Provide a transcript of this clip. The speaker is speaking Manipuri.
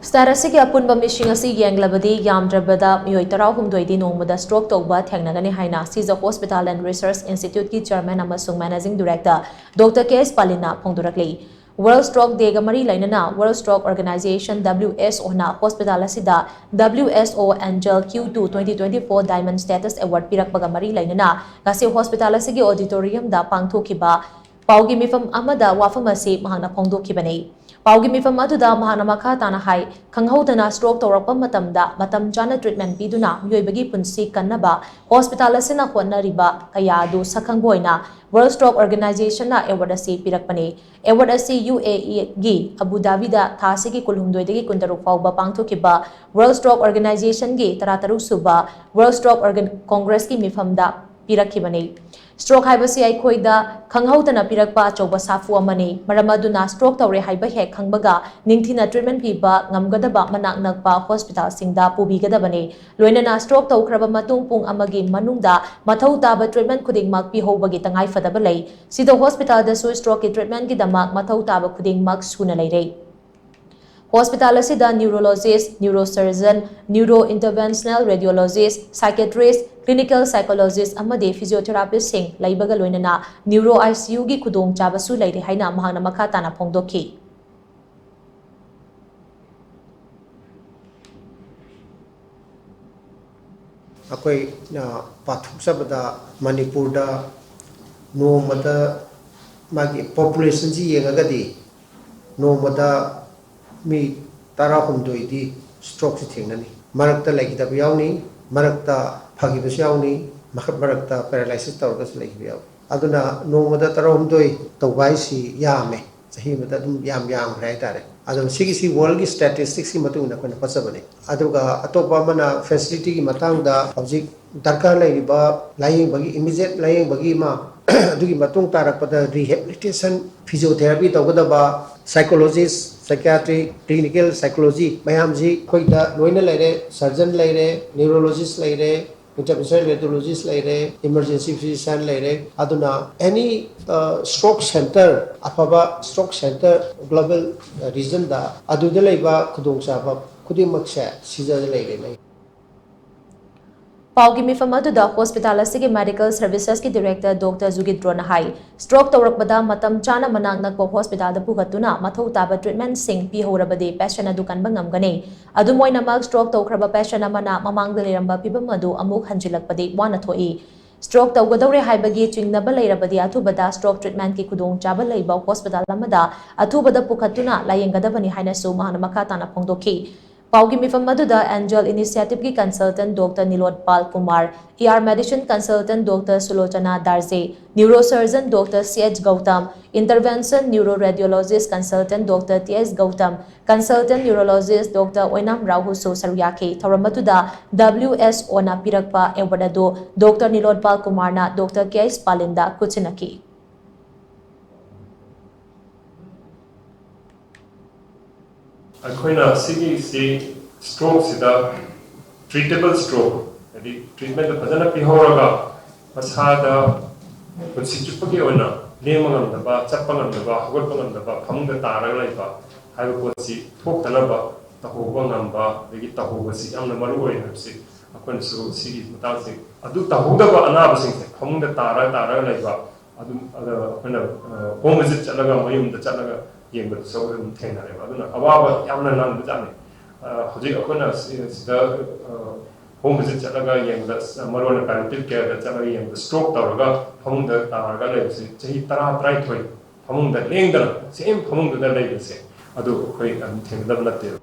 Asigi Apunba Meesing Yenglabadi Yamdrabada Meeoi Nongmada stroke Touba Thengnagani haina Shija Hospital and Research Institute ki chairman amasung managing director Dr. Palin phongdorakli. World Stroke Day Gamari Lainana World Stroke Organization WSO na Hospital asida WSO Angel Q2 2024 Diamond Status Award Pirak Bagamari Lainana Kasi Hospital asigi auditorium da pangthokiba Paugi mifam amada wafamasi mahana phongdokibani. Paugi mifam aduda mahana makha tana hai khanghaudana stroke tawrakpa matamda matam chana treatment piduna mioibagi punsi kannaba hospital asina honnariba kaya adu sakhangboina World Stroke Organization na award asi pirakpani. Award asi UAE gi Abu Dhabi da thasigi kulhumdoidagi kundaruk fauba pangthokiba World Stroke Organization gi tarataruk suba World Stroke Congress ki mifamda pirakibani. Stroke haibasi aikhoida khanghautana pirakpa achauba safu amani maramaduna stroke tawre haiba hek khangbaga ningthina treatment piba ngamgadaba manak nakpa hospital singda pubigadabani loinana stroke tawkhraba matung pung amagi manungda mathau taba treatment khudingmak pihobagi tangai fadaba lei sida hospital da su stroke treatment gi damak mathau taba khudingmak suna leirei Hospital asida neurologist, neurosurgeon, neurointerventional radiologist, psychiatrist, clinical psychologist amade physiotherapist sing laibaga loinana neuro ICU gi khudong chabasu leire haina mahana makha tana phongdokhi. Akoi na pathuk sabada Manipur da Nongmada magi population ji yengagadi Nongmada mi tara humdoidi stroke si thengnani marakta lagidab yauni marakta phagibas yauni marakta paralysis tawgas lagib yaw aduna Nongmada tara humdoi tawbai si yame sahi mata dum yam rai tare adum sigi world gi statistics ki matuna kona pasabane aduga atopa mana facility ki matangda hojik darkar laiba laying bagi immediate laying bagi ma adugi matung tarakpada rehabilitation physiotherapy tawgadaba psychologist psychiatry clinical psychology mayamji khoida loina laire surgeon laire neurologist laire interventional radiologist laire emergency physician laire aduna any stroke center afaba stroke center global region da aduda laiba khudong chaba khudimakse Shija laire Paugi mifamadu da hospital asigi medical services ki director Dr. Zugidrona hai stroke tawrakbada matam chana manak nakpo hospital da pugatuna mathau taba treatment sing pi horabade patient adu kanba ngamgane adu moina mak stroke tawkhraba patient amana mamangda leramba pibam adu amuk hanjilakpade wana thoi stroke tawgadawre haibagi chingnaba leirabadi athubada stroke treatment ki khudong chaba leiba hospital amada athubada pukhatuna layengadabani haina su mahana makha tana phongdokhi Paugi mifam maduda Angel Initiative ki consultant Dr. Nilotpal Kumar, ER Medicine consultant Dr. Sulochana Darze, neurosurgeon Dr. C.H. Gautam, intervention neuroradiologist consultant Dr. T.S. Gautam, consultant neurologist Dr. Oinam Rahu Saryaki, Tharamatuda WSO na pirakpa ewardado Dr. Nilotpal Kumar na Dr. K.S. Palinda Kuchinaki. Akoina Sigi stroke sida treatable stroke. The treatment the Pazana Pihoraga Pasada but Situpaki ona, Lemon the Ba, Chapan the Ba, Hogan the Ba, Pam the Taralaiba, I will see Tokanaba, the Hoganamba, the Gitahogasi, and the Maru in Hipsi, Akon so Sigi Matasi. Adu Tahudaba another Pam the Taralaiba, Adu home visit Chalaga, Mayum the Chalaga. Yenglabadi so Thengnagani. Aduna awawa yamna nang bujani. Hojik akona sida home visit chalaga Yenglabadi marwana palliative care da chalaga Yenglabadi stroke tawraga phongda taraga leibse chahi 10 thoi phongda lengdana same phongda leibse adu khoi thengnadab natte